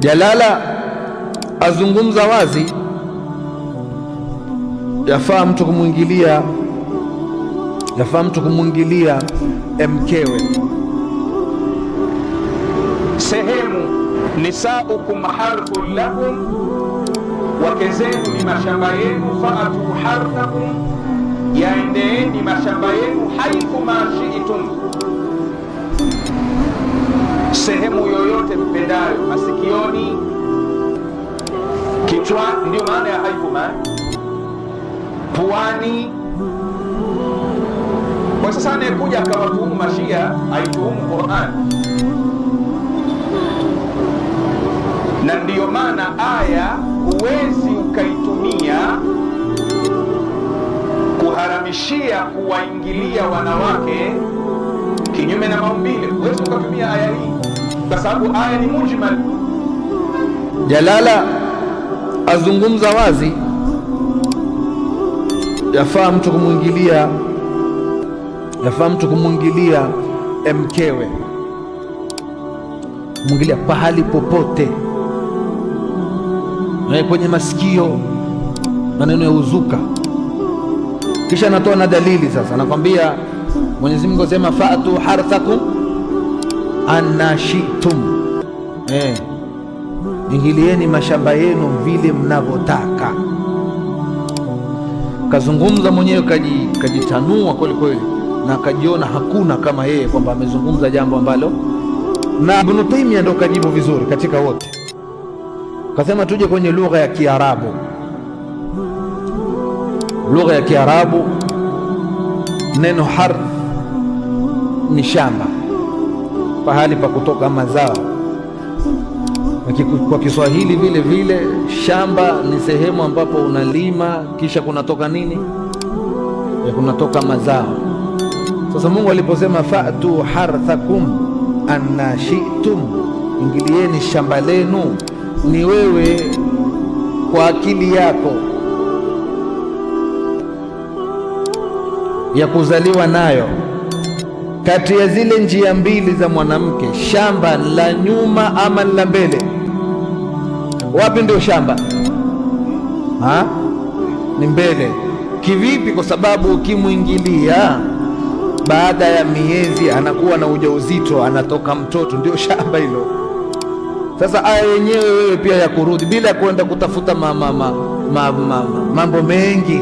Jalala azungumza wazi, yafaa mtu kumwingilia mkewe. Sehemu nisaukum harthun lakum, wake zenu ni mashamba yenu. Faatu harthakum, yaendeeni mashamba yenu. Haithu ma shi'tum, sehemu yoyote mpendayo, masikioni, kichwani. Ndio maana ya haithu ma, puani. Kwa sasa anayekuja akawatuhumu Mashia aituhumu Qur'an, na ndiyo maana aya huwezi ukaitumia kuharamishia kuwaingilia wanawake kinyume na maumbile. Huwezi ukatumia aya hii kwa sababu aya ni mujmal. Jalala azungumza wazi, yafaa mtu kumwingilia mkewe, kumwingilia pahali popote, kwenye masikio, maneno ya uzuka. Kisha anatoa na dalili. Sasa anakwambia Mwenyezi Mungu asema fa'tu harthakum anna shi'tum, ingilieni mashamba yenu vile mnavyotaka. Kazungumza mwenyewe, kajitanua kweli kweli, na akajiona hakuna kama yeye, kwamba amezungumza jambo ambalo, na Ibn Taymiyyah ndio kajibu vizuri katika wote. Kasema tuje kwenye lugha ya Kiarabu. Lugha ya Kiarabu, neno harth ni shamba, pahali pa kutoka mazao. Kwa Kiswahili vile vile, shamba ni sehemu ambapo unalima kisha kunatoka nini? Kunatoka mazao. Sasa Mungu aliposema fa'tu harthakum anna shi'tum, ingilieni shamba lenu, ni wewe kwa akili yako ya kuzaliwa nayo, kati ya zile njia mbili za mwanamke, shamba la nyuma ama la mbele, wapi ndio shamba? Ni mbele. Kivipi? Kwa sababu ukimwingilia baada ya miezi anakuwa na ujauzito, anatoka mtoto, ndio shamba hilo. Sasa aya yenyewe wewe pia ya kurudi bila kwenda kutafuta mambo mengi